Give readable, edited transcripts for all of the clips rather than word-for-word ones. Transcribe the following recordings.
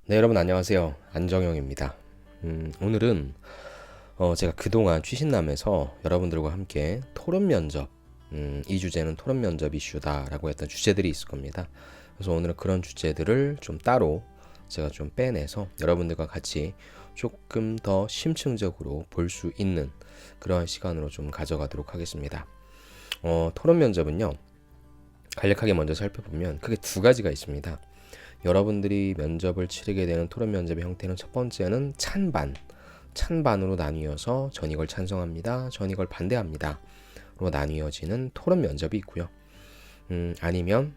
네, 여러분 안녕하세요. 안정영입니다. 오늘은 제가 그동안 취신남에서 여러분들과 함께 토론 면접, 이 주제는 토론 면접 이슈다라고 했던 주제들이 있을 겁니다. 그래서 오늘은 그런 주제들을 좀 따로 제가 좀 빼내서 여러분들과 같이 조금 더 심층적으로 볼 수 있는 그러한 시간으로 좀 가져가도록 하겠습니다. 토론 면접은요, 간략하게 먼저 살펴보면 크게 두 가지가 있습니다. 여러분들이 면접을 치르게 되는 토론 면접의 형태는 첫 번째는 찬반으로 나뉘어서 전 이걸 찬성합니다, 전 이걸 반대합니다 로 나뉘어지는 토론 면접이 있고요. 아니면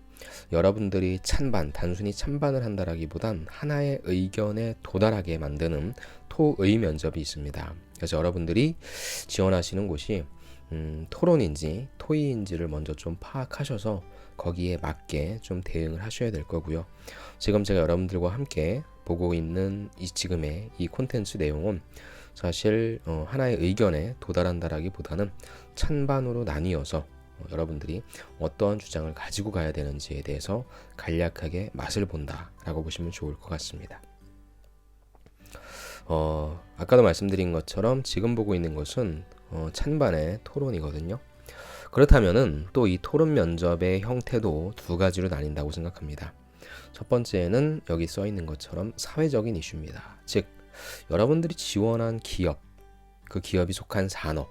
여러분들이 단순히 찬반을 한다라기보단 하나의 의견에 도달하게 만드는 토의 면접이 있습니다. 그래서 여러분들이 지원하시는 곳이 토론인지 토의인지를 먼저 좀 파악하셔서 거기에 맞게 좀 대응을 하셔야 될 거고요. 지금 제가 여러분들과 함께 보고 있는 지금의 이 콘텐츠 내용은 사실 하나의 의견에 도달한다라기보다는 찬반으로 나뉘어서 여러분들이 어떠한 주장을 가지고 가야 되는지에 대해서 간략하게 맛을 본다라고 보시면 좋을 것 같습니다. 아까도 말씀드린 것처럼 지금 보고 있는 것은 찬반의 토론이거든요. 그렇다면은 또 이 토론 면접의 형태도 두 가지로 나뉜다고 생각합니다. 첫 번째는 여기 써 있는 것처럼 사회적인 이슈입니다. 즉, 여러분들이 지원한 기업, 그 기업이 속한 산업,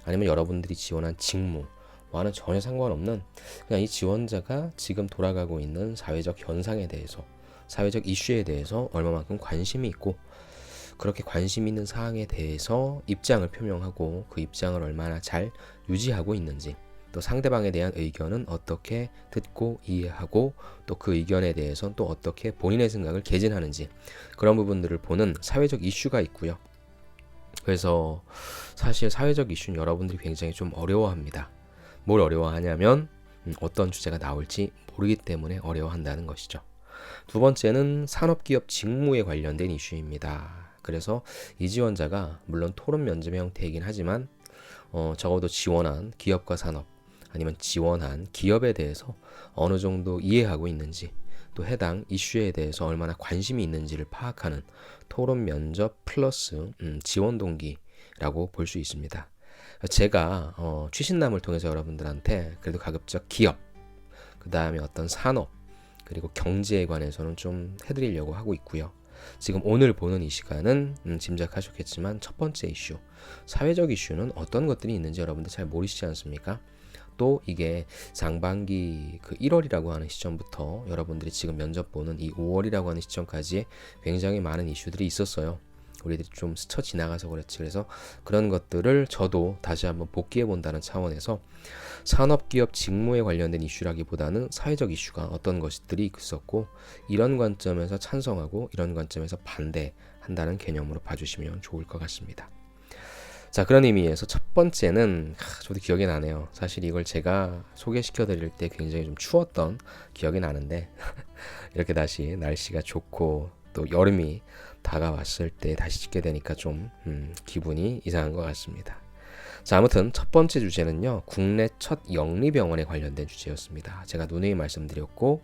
아니면 여러분들이 지원한 직무와는 전혀 상관없는 그냥 이 지원자가 지금 돌아가고 있는 사회적 현상에 대해서, 사회적 이슈에 대해서 얼마만큼 관심이 있고 그렇게 관심 있는 사항에 대해서 입장을 표명하고 그 입장을 얼마나 잘 유지하고 있는지, 또 상대방에 대한 의견은 어떻게 듣고 이해하고 또 그 의견에 대해서는 또 어떻게 본인의 생각을 개진하는지, 그런 부분들을 보는 사회적 이슈가 있고요. 그래서 사실 사회적 이슈는 여러분들이 굉장히 좀 어려워합니다. 뭘 어려워하냐면 어떤 주제가 나올지 모르기 때문에 어려워한다는 것이죠. 두 번째는 산업기업 직무에 관련된 이슈입니다. 그래서 이 지원자가 물론 토론 면접의 형태이긴 하지만 적어도 지원한 기업과 산업, 아니면 지원한 기업에 대해서 어느 정도 이해하고 있는지, 또 해당 이슈에 대해서 얼마나 관심이 있는지를 파악하는 토론 면접 플러스 지원 동기라고 볼 수 있습니다. 제가 취신남을 통해서 여러분들한테 그래도 가급적 기업, 그 다음에 어떤 산업, 그리고 경제에 관해서는 좀 해드리려고 하고 있고요. 지금 오늘 보는 이 시간은 짐작하셨겠지만 첫 번째 이슈, 사회적 이슈는 어떤 것들이 있는지 여러분들 잘 모르시지 않습니까? 또 이게 상반기 그 1월이라고 하는 시점부터 여러분들이 지금 면접 보는 이 5월이라고 하는 시점까지 굉장히 많은 이슈들이 있었어요. 우리들이 좀 스쳐 지나가서 그랬지. 그래서 그런 것들을 저도 다시 한번 복기해 본다는 차원에서 산업기업 직무에 관련된 이슈라기보다는 사회적 이슈가 어떤 것들이 있었고, 이런 관점에서 찬성하고 이런 관점에서 반대한다는 개념으로 봐주시면 좋을 것 같습니다. 자, 그런 의미에서 첫 번째는 저도 기억이 나네요. 사실 이걸 제가 소개시켜 드릴 때 굉장히 좀 추웠던 기억이 나는데 이렇게 다시 날씨가 좋고 또 여름이 다가왔을 때 다시 찍게 되니까 좀 기분이 이상한 것 같습니다. 자, 아무튼 첫 번째 주제는요, 국내 첫 영리병원에 관련된 주제였습니다. 제가 누누이 말씀드렸고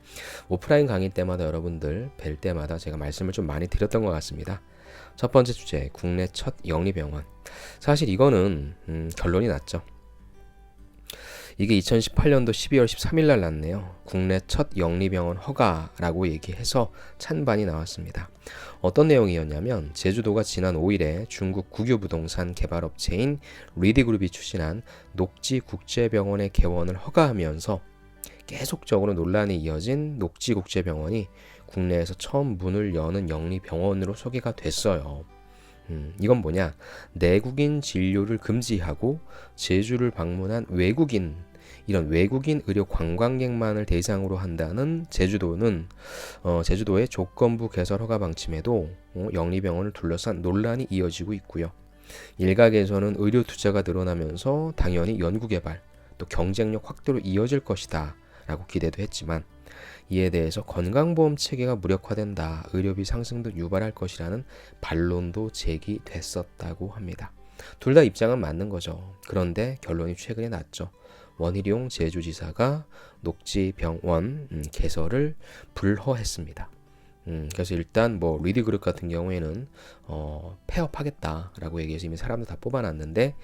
오프라인 강의 때마다 여러분들 뵐 때마다 제가 말씀을 좀 많이 드렸던 것 같습니다. 첫 번째 주제, 국내 첫 영리병원. 사실 이거는 결론이 났죠. 이게 2018년도 12월 13일 날 났네요. 국내 첫 영리병원 허가라고 얘기해서 찬반이 나왔습니다. 어떤 내용이었냐면 제주도가 지난 5일에 중국 국유부동산 개발업체인 리디그룹이 추진한 녹지국제병원의 개원을 허가하면서 계속적으로 논란이 이어진 녹지국제병원이 국내에서 처음 문을 여는 영리병원으로 소개가 됐어요. 이건 뭐냐? 내국인 진료를 금지하고 제주를 방문한 이런 외국인 의료 관광객만을 대상으로 한다는 제주도의 조건부 개설 허가 방침에도 영리병원을 둘러싼 논란이 이어지고 있고요. 일각에서는 의료 투자가 늘어나면서 당연히 연구개발, 또 경쟁력 확대로 이어질 것이다 라고 기대도 했지만, 이에 대해서 건강보험 체계가 무력화된다, 의료비 상승도 유발할 것이라는 반론도 제기됐었다고 합니다. 둘 다 입장은 맞는 거죠. 그런데 결론이 최근에 났죠. 원희룡 제주지사가 녹지병원 개설을 불허했습니다. 그래서 일단 뭐 리드그룹 같은 경우에는 폐업하겠다라고 얘기해서 이미 사람들 다 뽑아놨는데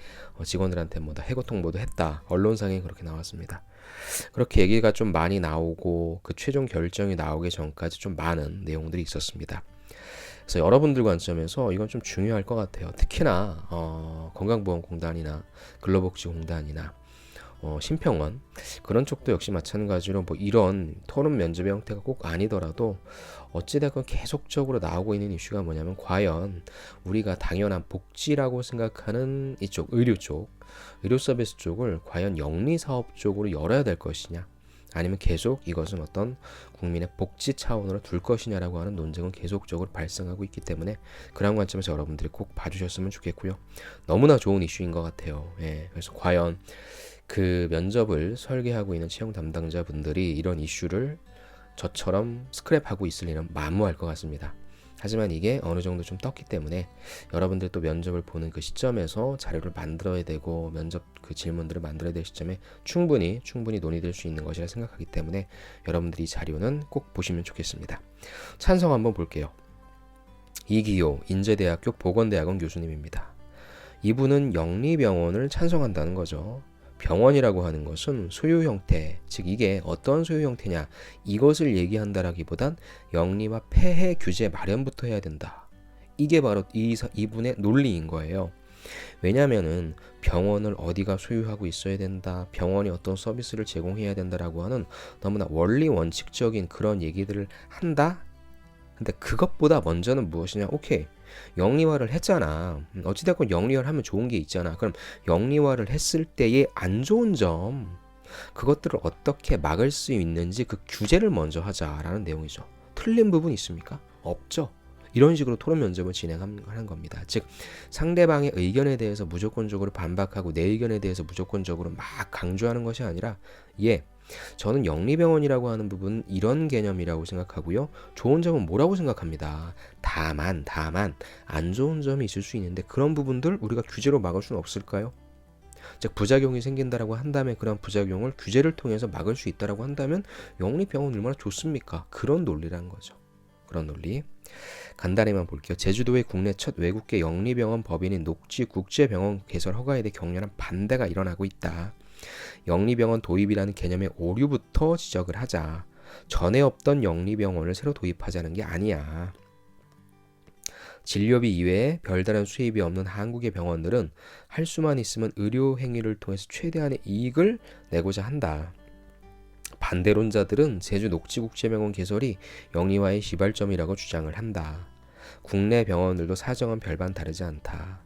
직원들한테 뭐 다 해고 통보도 했다. 언론상에 그렇게 나왔습니다. 그렇게 얘기가 좀 많이 나오고 그 최종 결정이 나오기 전까지 좀 많은 내용들이 있었습니다. 그래서 여러분들 관점에서 이건 좀 중요할 것 같아요. 특히나 건강보험공단이나 근로복지공단이나 심평원 그런 쪽도 역시 마찬가지로 뭐 이런 토론 면접의 형태가 꼭 아니더라도 어찌됐건 계속적으로 나오고 있는 이슈가 뭐냐면 과연 우리가 당연한 복지라고 생각하는 이쪽 의료 서비스 쪽을 과연 영리사업 쪽으로 열어야 될 것이냐 아니면 계속 이것은 어떤 국민의 복지 차원으로 둘 것이냐라고 하는 논쟁은 계속적으로 발생하고 있기 때문에 그런 관점에서 여러분들이 꼭 봐주셨으면 좋겠고요. 너무나 좋은 이슈인 것 같아요. 그래서 과연 그 면접을 설계하고 있는 채용 담당자분들이 이런 이슈를 저처럼 스크랩하고 있을 일은 만무할 것 같습니다. 하지만 이게 어느 정도 좀 떴기 때문에 여러분들 또 면접을 보는 그 시점에서 자료를 만들어야 되고 면접 그 질문들을 만들어야 될 시점에 충분히 논의될 수 있는 것이라 생각하기 때문에 여러분들이 이 자료는 꼭 보시면 좋겠습니다. 찬성 한번 볼게요. 이기호 인제대학교 보건대학원 교수님입니다. 이분은 영리병원을 찬성한다는 거죠. 병원이라고 하는 것은 소유 형태, 즉 이게 어떤 소유 형태냐 이것을 얘기한다라기보단 영리와 폐해 규제 마련부터 해야 된다. 이게 바로 이분의 논리인 거예요. 왜냐하면은 병원을 어디가 소유하고 있어야 된다, 병원이 어떤 서비스를 제공해야 된다라고 하는 너무나 원리 원칙적인 그런 얘기들을 한다. 근데 그것보다 먼저는 무엇이냐? 오케이. 영리화를 했잖아. 어찌됐건 영리화를 하면 좋은 게 있잖아. 그럼 영리화를 했을 때의 안 좋은 점, 그것들을 어떻게 막을 수 있는지 그 규제를 먼저 하자라는 내용이죠. 틀린 부분이 있습니까? 없죠. 이런 식으로 토론 면접을 진행하는 겁니다. 즉 상대방의 의견에 대해서 무조건적으로 반박하고 내 의견에 대해서 무조건적으로 막 강조하는 것이 아니라 저는 영리병원이라고 하는 부분은 이런 개념이라고 생각하고요. 좋은 점은 뭐라고 생각합니다. 다만 안 좋은 점이 있을 수 있는데 그런 부분들 우리가 규제로 막을 수는 없을까요? 즉 부작용이 생긴다라고 한다면 그런 부작용을 규제를 통해서 막을 수 있다라고 한다면 영리병원 얼마나 좋습니까? 그런 논리라는 거죠. 그런 논리. 간단히만 볼게요. 제주도의 국내 첫 외국계 영리병원 법인인 녹지국제병원 개설 허가에 대해 격렬한 반대가 일어나고 있다. 영리병원 도입이라는 개념의 오류부터 지적을 하자. 전에 없던 영리병원을 새로 도입하자는 게 아니야. 진료비 이외에 별다른 수입이 없는 한국의 병원들은 할 수만 있으면 의료 행위를 통해서 최대한의 이익을 내고자 한다. 반대론자들은 제주 녹지국제병원 개설이 영리화의 시발점이라고 주장을 한다. 국내 병원들도 사정은 별반 다르지 않다.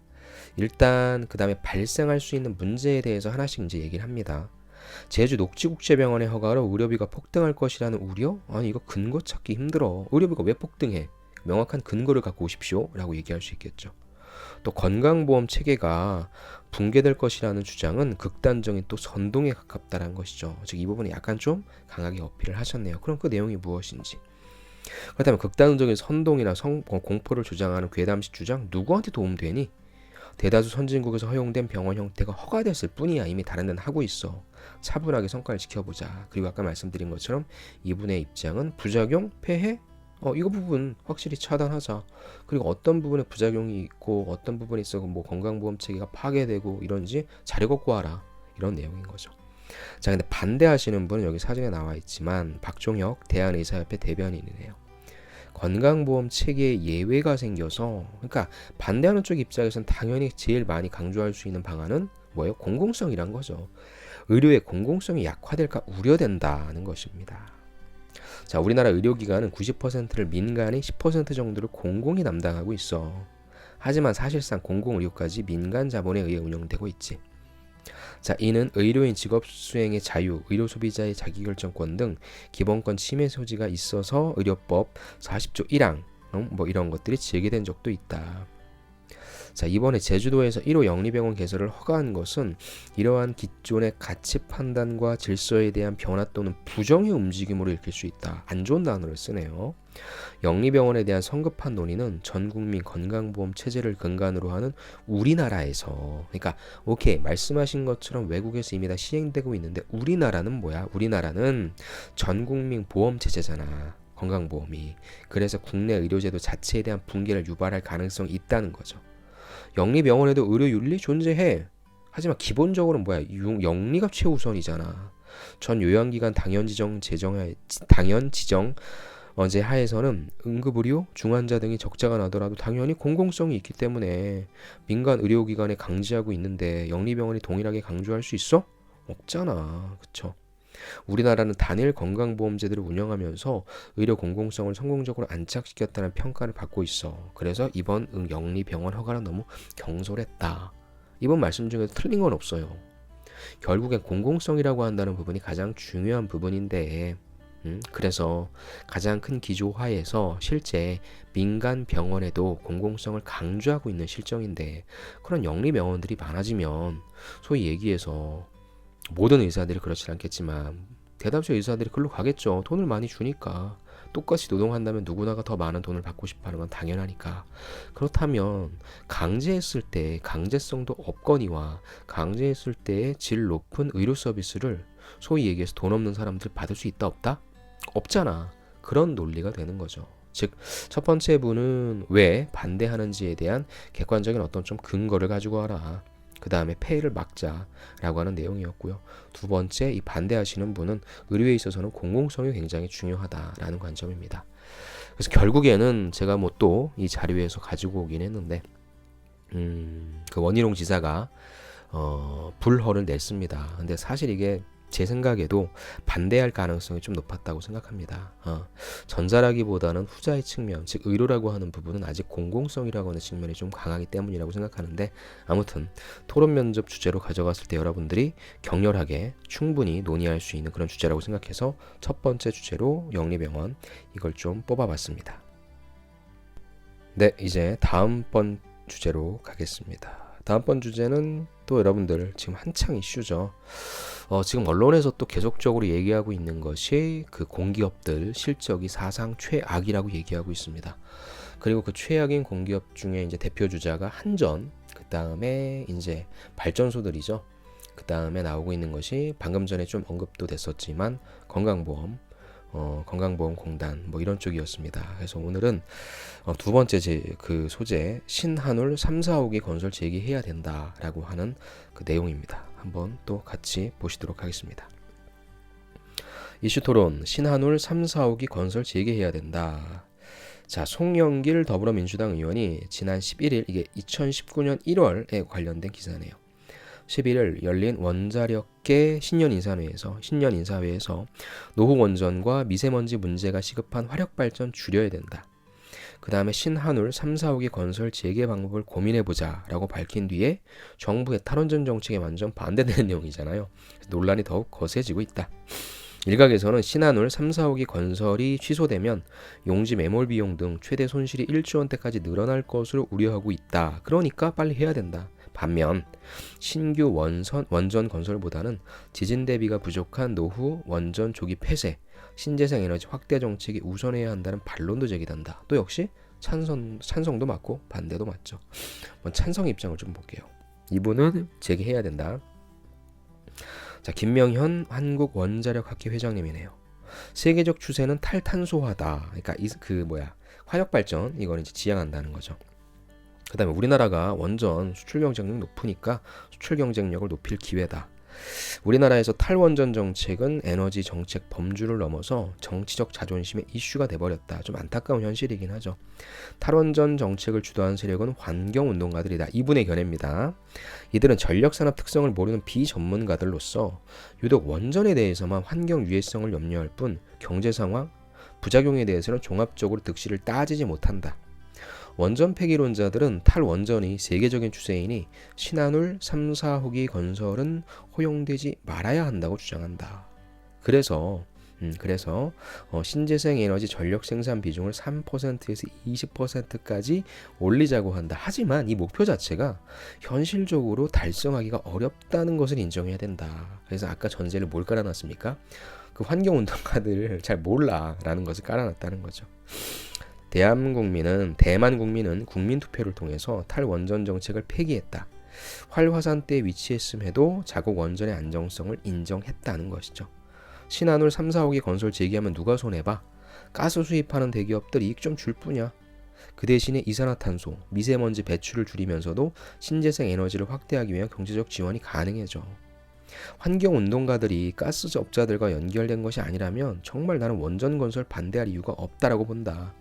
일단 그 다음에 발생할 수 있는 문제에 대해서 하나씩 이제 얘기를 합니다. 제주 녹지국제병원의 허가로 의료비가 폭등할 것이라는 우려? 아니 이거 근거 찾기 힘들어. 의료비가 왜 폭등해? 명확한 근거를 갖고 오십시오 라고 얘기할 수 있겠죠. 또 건강보험 체계가 붕괴될 것이라는 주장은 극단적인 또 선동에 가깝다는 것이죠. 즉 이 부분에 약간 좀 강하게 어필을 하셨네요. 그럼 그 내용이 무엇인지. 그렇다면 극단적인 선동이나 공포를 주장하는 괴담식 주장 누구한테 도움되니? 대다수 선진국에서 허용된 병원 형태가 허가됐을 뿐이야. 이미 다른 데는 하고 있어. 차분하게 성과를 지켜보자. 그리고 아까 말씀드린 것처럼 이분의 입장은 부작용, 폐해, 이거 부분 확실히 차단하자. 그리고 어떤 부분에 부작용이 있고 어떤 부분이 있어 뭐 건강보험 체계가 파괴되고 이런지 자료 갖고 와라. 이런 내용인 거죠. 자, 근데 반대하시는 분은 여기 사진에 나와 있지만 박종혁 대한의사협회 대변인이네요. 건강보험 체계에 예외가 생겨서 그러니까 반대하는 쪽 입장에서는 당연히 제일 많이 강조할 수 있는 방안은 뭐예요? 공공성이란 거죠. 의료의 공공성이 약화될까 우려된다는 것입니다. 자, 우리나라 의료기관은 90%를 민간이 10% 정도를 공공이 담당하고 있어. 하지만 사실상 공공의료까지 민간 자본에 의해 운영되고 있지. 자, 이는 의료인 직업 수행의 자유, 의료 소비자의 자기결정권 등 기본권 침해 소지가 있어서 의료법 40조 1항 뭐 이런 것들이 제기된 적도 있다. 자, 이번에 제주도에서 1호 영리병원 개설을 허가한 것은 이러한 기존의 가치 판단과 질서에 대한 변화 또는 부정의 움직임으로 읽힐 수 있다. 안 좋은 단어를 쓰네요. 영리병원에 대한 성급한 논의는 전국민 건강보험 체제를 근간으로 하는 우리나라에서, 그러니까 오케이 말씀하신 것처럼 외국에서 이미 다 시행되고 있는데 우리나라는 뭐야? 우리나라는 전국민 보험 체제잖아. 건강보험이. 그래서 국내 의료제도 자체에 대한 붕괴를 유발할 가능성이 있다는 거죠. 영리병원에도 의료윤리 존재해. 하지만 기본적으로는 뭐야? 영리가 최우선이잖아. 전 요양기관 당연 지정 언제 하에서는 응급의료, 중환자 등이 적자가 나더라도 당연히 공공성이 있기 때문에 민간 의료기관에 강제하고 있는데 영리병원이 동일하게 강조할 수 있어? 없잖아. 그쵸? 우리나라는 단일 건강보험제도를 운영하면서 의료 공공성을 성공적으로 안착시켰다는 평가를 받고 있어. 그래서 이번 영리병원 허가는 너무 경솔했다. 이번 말씀 중에도 틀린 건 없어요. 결국엔 공공성이라고 한다는 부분이 가장 중요한 부분인데 그래서 가장 큰 기조 하에서 실제 민간 병원에도 공공성을 강조하고 있는 실정인데 그런 영리병원들이 많아지면 소위 얘기해서 모든 의사들이 그렇지 않겠지만 대다수의 의사들이 글로 가겠죠. 돈을 많이 주니까. 똑같이 노동한다면 누구나가 더 많은 돈을 받고 싶어하는 건 당연하니까. 그렇다면 강제했을 때 강제성도 없거니와 강제했을 때 질 높은 의료 서비스를 소위 얘기해서 돈 없는 사람들 받을 수 있다 없다? 없잖아. 그런 논리가 되는 거죠. 즉, 첫 번째 분은 왜 반대하는지에 대한 객관적인 어떤 좀 근거를 가지고 와라. 그 다음에 폐해를 막자라고 하는 내용이었고요. 두 번째, 이 반대하시는 분은 의료에 있어서는 공공성이 굉장히 중요하다라는 관점입니다. 그래서 결국에는 제가 뭐 또 이 자료에서 가지고 오긴 했는데 그 원희룡 지사가 불허를 냈습니다. 근데 사실 이게 제 생각에도 반대할 가능성이 좀 높았다고 생각합니다. 전자라기보다는 후자의 측면, 즉 의료라고 하는 부분은 아직 공공성이라고 하는 측면이 좀 강하기 때문이라고 생각하는데 아무튼 토론 면접 주제로 가져갔을 때 여러분들이 격렬하게 충분히 논의할 수 있는 그런 주제라고 생각해서 첫 번째 주제로 영리병원 이걸 좀 뽑아봤습니다. 네, 이제 다음번 주제로 가겠습니다. 다음번 주제는 또 여러분들 지금 한창 이슈죠. 지금 언론에서 또 계속적으로 얘기하고 있는 것이 그 공기업들 실적이 사상 최악이라고 얘기하고 있습니다. 그리고 그 최악인 공기업 중에 이제 대표 주자가 한전, 그 다음에 이제 발전소들이죠. 그 다음에 나오고 있는 것이 방금 전에 좀 언급도 됐었지만 건강보험공단 뭐 이런 쪽이었습니다. 그래서 오늘은 두 번째 그 소재 신한울 3, 4호기 건설 재개해야 된다라고 하는 그 내용입니다. 한번 또 같이 보시도록 하겠습니다. 이슈 토론 신한울 3, 4호기 건설 재개해야 된다. 자, 송영길 더불어민주당 의원이 지난 11일 이게 2019년 1월에 관련된 기사네요. 11일 열린 원자력계 신년인사회에서 노후 원전과 미세먼지 문제가 시급한 화력발전 줄여야 된다. 그 다음에 신한울 3, 4호기 건설 재개 방법을 고민해보자 라고 밝힌 뒤에 정부의 탈원전 정책에 완전 반대되는 내용이잖아요. 논란이 더욱 거세지고 있다. 일각에서는 신한울 3, 4호기 건설이 취소되면 용지 매몰 비용 등 최대 손실이 1조 원대까지 늘어날 것으로 우려하고 있다. 그러니까 빨리 해야 된다. 반면 신규 원전 건설보다는 지진 대비가 부족한 노후 원전 조기 폐쇄, 신재생 에너지 확대 정책이 우선해야 한다는 반론도 제기된다. 또 역시 찬성도 맞고 반대도 맞죠. 찬성 입장을 좀 볼게요. 이분은 재개해야 된다. 자, 김명현 한국원자력학회 회장님이네요. 세계적 추세는 탈탄소화다. 그러니까 화력 발전 이거는 이제 지향한다는 거죠. 그 다음에 우리나라가 원전 수출 경쟁력 높으니까 수출 경쟁력을 높일 기회다. 우리나라에서 탈원전 정책은 에너지 정책 범주를 넘어서 정치적 자존심의 이슈가 돼버렸다. 좀 안타까운 현실이긴 하죠. 탈원전 정책을 주도한 세력은 환경운동가들이다. 이분의 견해입니다. 이들은 전력산업 특성을 모르는 비전문가들로서 유독 원전에 대해서만 환경 유해성을 염려할 뿐 경제 상황, 부작용에 대해서는 종합적으로 득실을 따지지 못한다. 원전 폐기론자들은 탈원전이 세계적인 추세이니 신한울 3, 4호기 건설은 허용되지 말아야 한다고 주장한다. 그래서 신재생 에너지 전력 생산 비중을 3%에서 20%까지 올리자고 한다. 하지만 이 목표 자체가 현실적으로 달성하기가 어렵다는 것을 인정해야 된다. 그래서 아까 전제를 뭘 깔아놨습니까? 그 환경운동가들 잘 몰라라는 것을 깔아놨다는 거죠. 대만 국민은 국민투표를 통해서 탈원전 정책을 폐기했다. 활화산대에 위치했음에도 자국 원전의 안정성을 인정했다는 것이죠. 신한울 3, 4호기 건설 재개하면 누가 손해봐? 가스 수입하는 대기업들 이익 좀 줄 뿐이야. 그 대신에 이산화탄소, 미세먼지 배출을 줄이면서도 신재생 에너지를 확대하기 위한 경제적 지원이 가능해져. 환경운동가들이 가스 업자들과 연결된 것이 아니라면 정말 나는 원전 건설 반대할 이유가 없다라고 본다.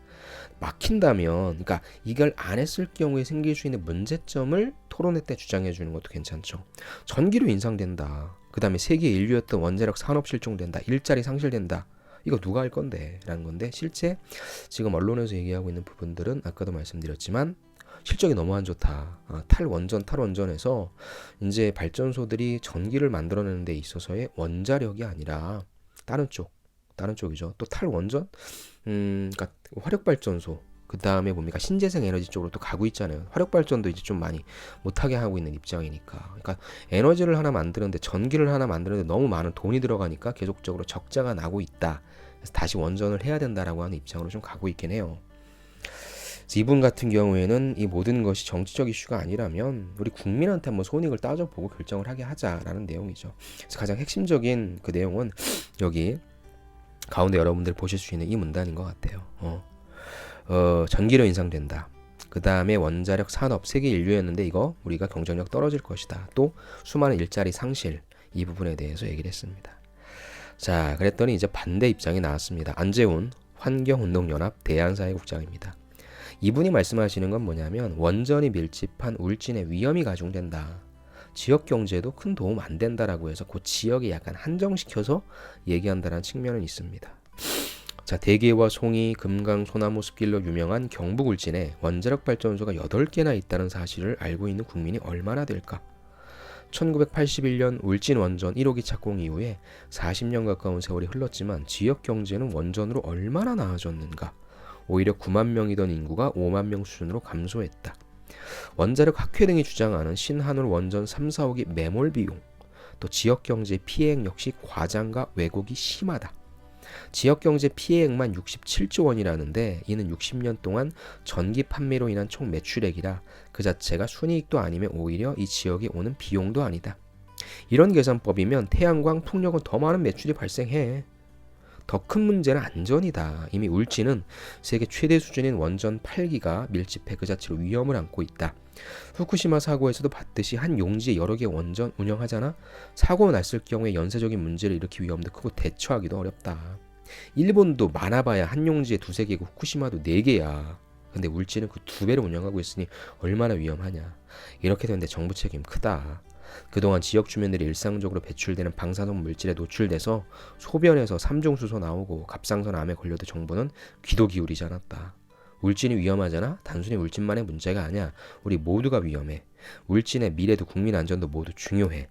막힌다면, 그러니까 이걸 안 했을 경우에 생길 수 있는 문제점을 토론회 때 주장해 주는 것도 괜찮죠. 전기료 인상된다. 그 다음에 세계 인류였던 원자력 산업 실종된다. 일자리 상실된다. 이거 누가 할 건데? 라는 건데 실제 지금 언론에서 얘기하고 있는 부분들은 아까도 말씀드렸지만 실적이 너무 안 좋다. 탈원전에서 이제 발전소들이 전기를 만들어내는 데 있어서의 원자력이 아니라 다른 쪽이죠. 또 탈원전? 그러니까 화력발전소. 그 다음에 뭡니까? 신재생 에너지 쪽으로 또 가고 있잖아요. 화력발전도 이제 좀 많이 못하게 하고 있는 입장이니까. 그러니까 에너지를 하나 만드는데, 전기를 하나 만드는데 너무 많은 돈이 들어가니까 계속적으로 적자가 나고 있다. 그래서 다시 원전을 해야 된다라고 하는 입장으로 좀 가고 있긴 해요. 이분 같은 경우에는 이 모든 것이 정치적 이슈가 아니라면 우리 국민한테 한번 손익을 따져보고 결정을 하게 하자라는 내용이죠. 그래서 가장 핵심적인 그 내용은 여기 가운데 여러분들 보실 수 있는 이 문단인 것 같아요. 전기료 인상된다. 그 다음에 원자력 산업 세계 인류였는데 이거 우리가 경쟁력 떨어질 것이다. 또 수많은 일자리 상실, 이 부분에 대해서 얘기를 했습니다. 자, 그랬더니 이제 반대 입장이 나왔습니다. 안재훈 환경운동연합 대한사회국장입니다. 이분이 말씀하시는 건 뭐냐면 원전이 밀집한 울진의 위험이 가중된다. 지역 경제에도 큰 도움 안 된다라고 해서 그 지역에 약간 한정시켜서 얘기한다는 측면은 있습니다. 자, 대게와 송이, 금강, 소나무 숲길로 유명한 경북 울진에 원자력 발전소가 8개나 있다는 사실을 알고 있는 국민이 얼마나 될까? 1981년 울진 원전 1호기 착공 이후에 40년 가까운 세월이 흘렀지만 지역 경제는 원전으로 얼마나 나아졌는가? 오히려 9만 명이던 인구가 5만 명 수준으로 감소했다. 원자력 학회 등이 주장하는 신한울 원전 3, 4호기 매몰 비용, 또 지역경제 피해액 역시 과장과 왜곡이 심하다. 지역경제 피해액만 67조 원이라는데 이는 60년 동안 전기 판매로 인한 총 매출액이라 그 자체가 순이익도 아니면 오히려 이 지역에 오는 비용도 아니다. 이런 계산법이면 태양광, 풍력은 더 많은 매출이 발생해. 더 큰 문제는 안전이다. 이미 울진은 세계 최대 수준인 원전 8기가 밀집해 그 자체로 위험을 안고 있다. 후쿠시마 사고에서도 봤듯이 한 용지에 여러 개 원전 운영하잖아. 사고 났을 경우에 연쇄적인 문제를 일으킬 위험도 크고 대처하기도 어렵다. 일본도 많아봐야 한 용지에 2-3개고 후쿠시마도 4개야. 근데 울진은 그 2배를 운영하고 있으니 얼마나 위험하냐. 이렇게 되는데 정부 책임 크다. 그동안 지역 주민들이 일상적으로 배출되는 방사능 물질에 노출돼서 소변에서 3중 수소 나오고 갑상선 암에 걸려도 정부는 귀도 기울이지 않았다. 울진이 위험하잖아? 단순히 울진만의 문제가 아니야. 우리 모두가 위험해. 울진의 미래도 국민 안전도 모두 중요해.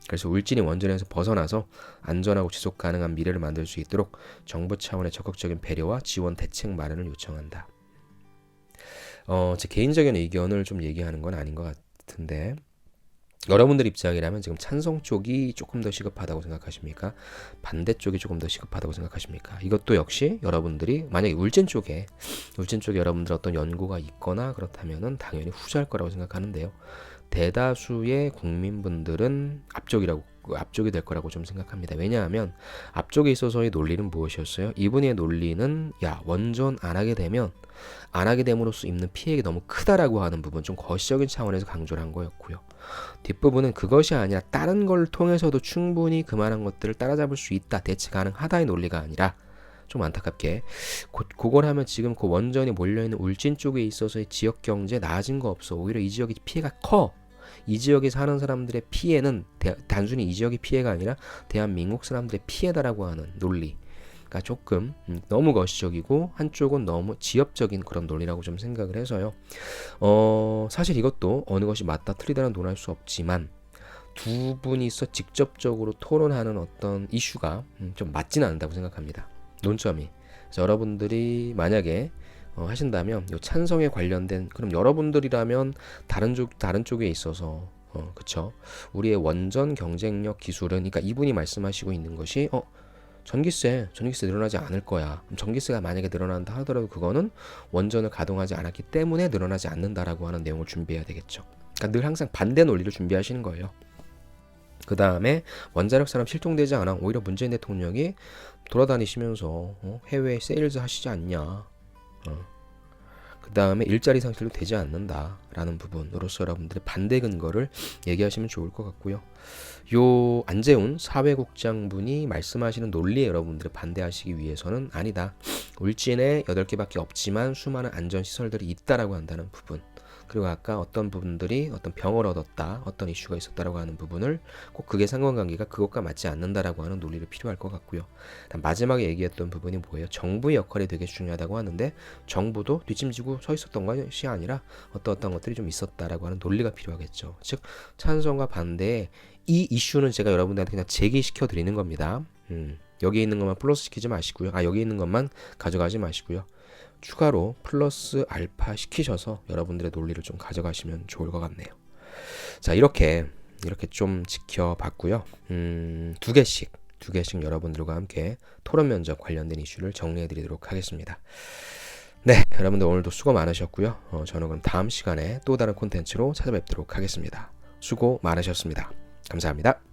그래서 울진이 원전에서 벗어나서 안전하고 지속 가능한 미래를 만들 수 있도록 정부 차원의 적극적인 배려와 지원 대책 마련을 요청한다. 제 개인적인 의견을 좀 얘기하는 건 아닌 것 같은데 여러분들 입장이라면 지금 찬성 쪽이 조금 더 시급하다고 생각하십니까? 반대 쪽이 조금 더 시급하다고 생각하십니까? 이것도 역시 여러분들이 만약에 울진 쪽에 여러분들 어떤 연구가 있거나 그렇다면은 당연히 후자일 거라고 생각하는데요. 대다수의 국민분들은 앞쪽이 될 거라고 좀 생각합니다. 왜냐하면 앞쪽에 있어서의 논리는 무엇이었어요? 이분의 논리는 원전 안 하게 됨으로써 입는 피해가 너무 크다라고 하는 부분, 좀 거시적인 차원에서 강조를 한 거였고요. 뒷부분은 그것이 아니라 다른 걸 통해서도 충분히 그만한 것들을 따라잡을 수 있다, 대체 가능하다의 논리가 아니라 좀 안타깝게 그걸 하면 지금 그 원전이 몰려있는 울진 쪽에 있어서의 지역 경제 나아진 거 없어. 오히려 이 지역의 피해가 커. 이 지역에 사는 사람들의 피해는 단순히 이 지역의 피해가 아니라 대한민국 사람들의 피해다라고 하는 논리가 조금 너무 거시적이고 한쪽은 너무 지엽적인 그런 논리라고 좀 생각을 해서요. 사실 이것도 어느 것이 맞다 틀리다는 논할 수 없지만 두 분이서 직접적으로 토론하는 어떤 이슈가 좀 맞지는 않는다고 생각합니다. 논점이. 그래서 여러분들이 만약에 하신다면 요 찬성에 관련된, 그럼 여러분들이라면 다른 쪽에 있어서 그쵸, 우리의 원전 경쟁력 기술은, 그러니까 이분이 말씀하시고 있는 것이 전기세 늘어나지 않을 거야. 전기세가 만약에 늘어난다 하더라도 그거는 원전을 가동하지 않았기 때문에 늘어나지 않는다라고 하는 내용을 준비해야 되겠죠. 그러니까 늘 항상 반대 논리를 준비하시는 거예요. 그 다음에 원자력 산업 실종되지 않아. 오히려 문재인 대통령이 돌아다니시면서 해외 세일즈 하시지 않냐. 그 다음에 일자리 상실도 되지 않는다라는 부분으로서 여러분들의 반대 근거를 얘기하시면 좋을 것 같고요. 요 안재훈 사회국장분이 말씀하시는 논리에 여러분들이 반대하시기 위해서는 아니다. 울진에 8개밖에 없지만 수많은 안전시설들이 있다라고 한다는 부분. 그리고 아까 어떤 부분들이 어떤 병을 얻었다, 어떤 이슈가 있었다라고 하는 부분을 꼭 그게 상관관계가 그것과 맞지 않는다라고 하는 논리를 필요할 것 같고요. 마지막에 얘기했던 부분이 뭐예요? 정부의 역할이 되게 중요하다고 하는데 정부도 뒷짐지고 서 있었던 것이 아니라 어떤 것들이 좀 있었다라고 하는 논리가 필요하겠죠. 즉 찬성과 반대의 이 이슈는 제가 여러분들한테 그냥 제기시켜 드리는 겁니다. 여기 있는 것만 플러스 시키지 마시고요. 여기 있는 것만 가져가지 마시고요. 추가로 플러스 알파 시키셔서 여러분들의 논리를 좀 가져가시면 좋을 것 같네요. 자, 이렇게 좀 지켜봤고요. 두 개씩 여러분들과 함께 토론 면접 관련된 이슈를 정리해 드리도록 하겠습니다. 네, 여러분들 오늘도 수고 많으셨고요. 저는 그럼 다음 시간에 또 다른 콘텐츠로 찾아뵙도록 하겠습니다. 수고 많으셨습니다. 감사합니다.